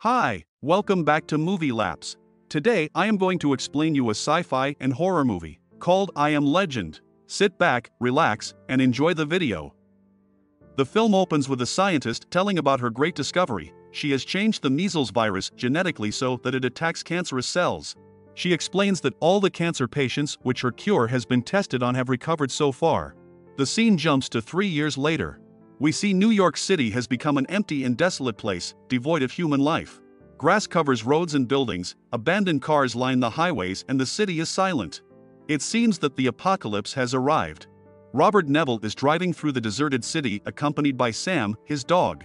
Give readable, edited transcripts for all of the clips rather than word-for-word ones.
Hi, welcome back to Movie Laps. Today I am going to explain you a sci-fi and horror movie called I Am Legend. Sit back, relax, and enjoy the video. The film opens with a scientist telling about her great discovery. She has changed the measles virus genetically so that it attacks cancerous cells. She explains that all the cancer patients which her cure has been tested on have recovered so far. The scene jumps to 3 years later. We see New York City has become an empty and desolate place, devoid of human life. Grass covers roads and buildings, abandoned cars line the highways, and the city is silent. It seems that the apocalypse has arrived. Robert Neville is driving through the deserted city accompanied by Sam, his dog.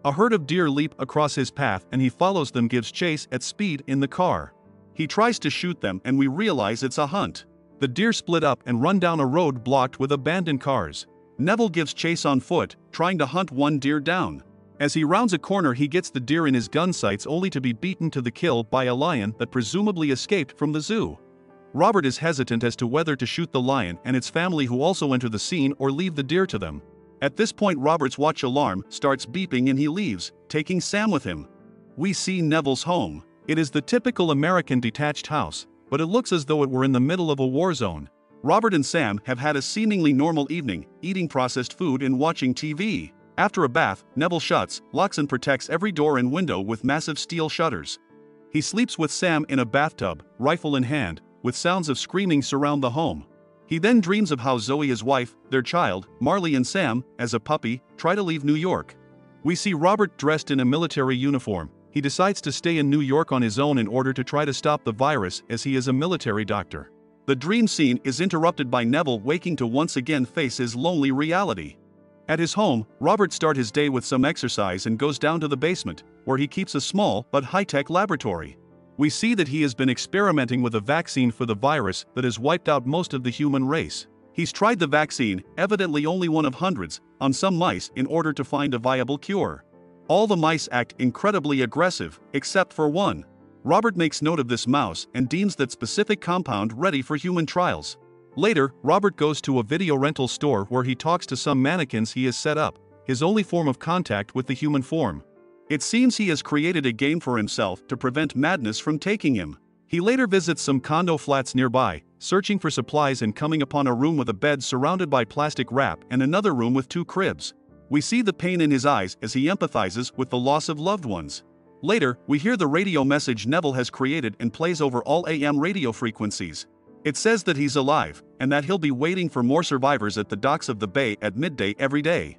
A herd of deer leap across his path and he follows them, gives chase at speed in the car. He tries to shoot them and we realize it's a hunt. The deer split up and run down a road blocked with abandoned cars. Neville gives chase on foot, trying to hunt one deer down. As he rounds a corner he gets the deer in his gun sights only to be beaten to the kill by a lion that presumably escaped from the zoo. Robert is hesitant as to whether to shoot the lion and its family, who also enter the scene, or leave the deer to them. At this point Robert's watch alarm starts beeping and he leaves, taking Sam with him. We see Neville's home. It is the typical American detached house, but it looks as though it were in the middle of a war zone. Robert and Sam have had a seemingly normal evening, eating processed food and watching TV. After a bath, Neville shuts, locks and protects every door and window with massive steel shutters. He sleeps with Sam in a bathtub, rifle in hand, with sounds of screaming surround the home. He then dreams of how Zoe, his wife, their child, Marley, and Sam, as a puppy, try to leave New York. We see Robert dressed in a military uniform. He decides to stay in New York on his own in order to try to stop the virus, as he is a military doctor. The dream scene is interrupted by Neville waking to once again face his lonely reality. At his home, Robert starts his day with some exercise and goes down to the basement, where he keeps a small but high-tech laboratory. We see that he has been experimenting with a vaccine for the virus that has wiped out most of the human race. He's tried the vaccine, evidently only one of hundreds, on some mice in order to find a viable cure. All the mice act incredibly aggressive, except for one. Robert makes note of this mouse and deems that specific compound ready for human trials. Later, Robert goes to a video rental store where he talks to some mannequins he has set up, his only form of contact with the human form. It seems he has created a game for himself to prevent madness from taking him. He later visits some condo flats nearby, searching for supplies and coming upon a room with a bed surrounded by plastic wrap and another room with 2 cribs. We see the pain in his eyes as he empathizes with the loss of loved ones. Later, we hear the radio message Neville has created and plays over all AM radio frequencies. It says that he's alive, and that he'll be waiting for more survivors at the docks of the bay at midday every day.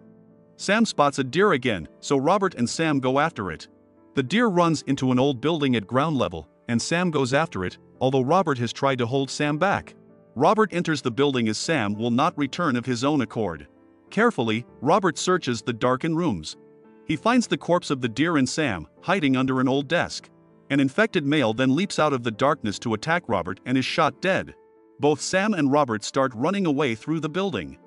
Sam spots a deer again, so Robert and Sam go after it. The deer runs into an old building at ground level, and Sam goes after it, although Robert has tried to hold Sam back. Robert enters the building as Sam will not return of his own accord. Carefully, Robert searches the darkened rooms. He finds the corpse of the deer and Sam, hiding under an old desk. An infected male then leaps out of the darkness to attack Robert and is shot dead. Both Sam and Robert start running away through the building.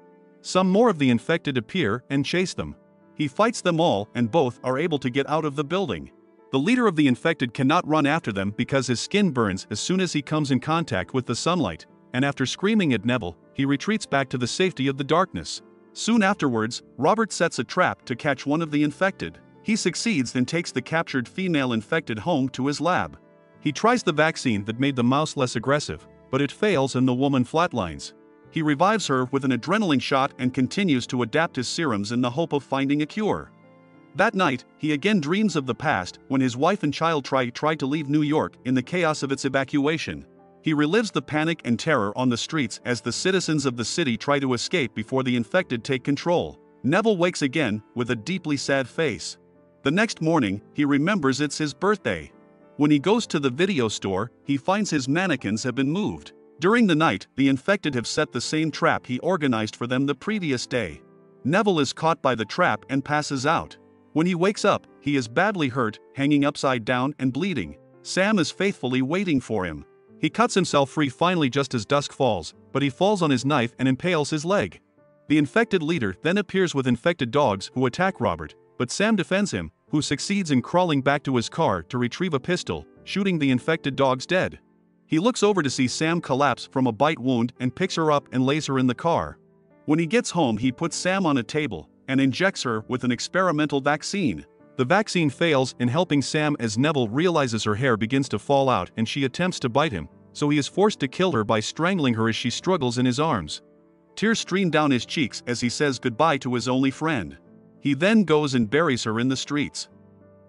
Some more of the infected appear and chase them. He fights them all and both are able to get out of the building. The leader of the infected cannot run after them because his skin burns as soon as he comes in contact with the sunlight, and after screaming at Neville, he retreats back to the safety of the darkness. Soon afterwards, Robert sets a trap to catch one of the infected. He succeeds and takes the captured female infected home to his lab. He tries the vaccine that made the mouse less aggressive, but it fails and the woman flatlines. He revives her with an adrenaline shot and continues to adapt his serums in the hope of finding a cure. That night, he again dreams of the past when his wife and child tried to leave New York in the chaos of its evacuation. He relives the panic and terror on the streets as the citizens of the city try to escape before the infected take control. Neville wakes again with a deeply sad face. The next morning, he remembers it's his birthday. When he goes to the video store, he finds his mannequins have been moved. During the night, the infected have set the same trap he organized for them the previous day. Neville is caught by the trap and passes out. When he wakes up, he is badly hurt, hanging upside down and bleeding. Sam is faithfully waiting for him. He cuts himself free finally just as dusk falls, but he falls on his knife and impales his leg. The infected leader then appears with infected dogs who attack Robert, but Sam defends him, who succeeds in crawling back to his car to retrieve a pistol, shooting the infected dogs dead. He looks over to see Sam collapse from a bite wound and picks her up and lays her in the car. When he gets home he puts Sam on a table and injects her with an experimental vaccine. The vaccine fails in helping Sam as Neville realizes her hair begins to fall out and she attempts to bite him, so he is forced to kill her by strangling her as she struggles in his arms. Tears stream down his cheeks as he says goodbye to his only friend. He then goes and buries her in the streets.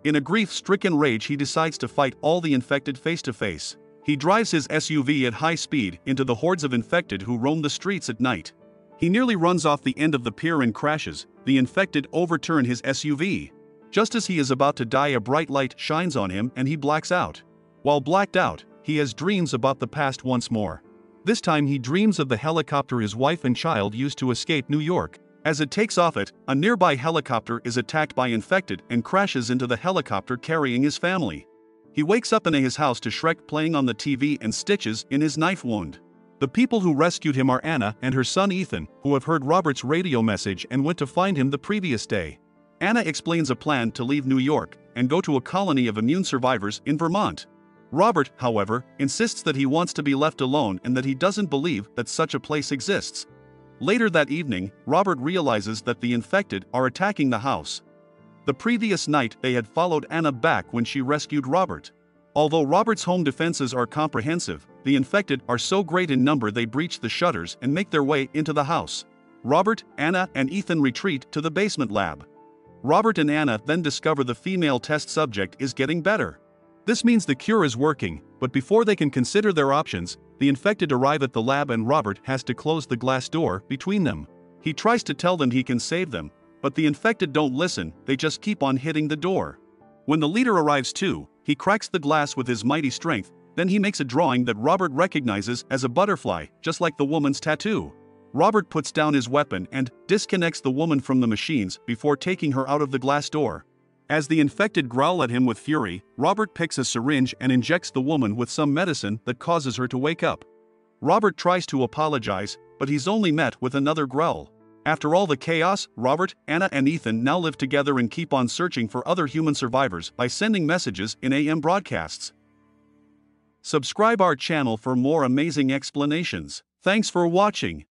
In a grief-stricken rage, he decides to fight all the infected face to face. He drives his SUV at high speed into the hordes of infected who roam the streets at night. He nearly runs off the end of the pier and crashes. The infected overturn his SUV. Just as he is about to die, a bright light shines on him and he blacks out. While blacked out, he has dreams about the past once more. This time he dreams of the helicopter his wife and child used to escape New York. As it takes off, a nearby helicopter is attacked by infected and crashes into the helicopter carrying his family. He wakes up in his house to Shrek playing on the TV and stitches in his knife wound. The people who rescued him are Anna and her son Ethan, who have heard Robert's radio message and went to find him the previous day. Anna explains a plan to leave New York and go to a colony of immune survivors in Vermont. Robert, however, insists that he wants to be left alone and that he doesn't believe that such a place exists. Later that evening, Robert realizes that the infected are attacking the house. The previous night they had followed Anna back when she rescued Robert. Although Robert's home defenses are comprehensive, the infected are so great in number they breach the shutters and make their way into the house. Robert, Anna, and Ethan retreat to the basement lab. Robert and Anna then discover the female test subject is getting better. This means the cure is working, but before they can consider their options, the infected arrive at the lab and Robert has to close the glass door between them. He tries to tell them he can save them, but the infected don't listen, they just keep on hitting the door. When the leader arrives too, he cracks the glass with his mighty strength, then he makes a drawing that Robert recognizes as a butterfly, just like the woman's tattoo. Robert puts down his weapon and disconnects the woman from the machines before taking her out of the glass door. As the infected growl at him with fury, Robert picks a syringe and injects the woman with some medicine that causes her to wake up. Robert tries to apologize, but he's only met with another growl. After all the chaos, Robert, Anna, and Ethan now live together and keep on searching for other human survivors by sending messages in AM broadcasts. Subscribe our channel for more amazing explanations. Thanks for watching.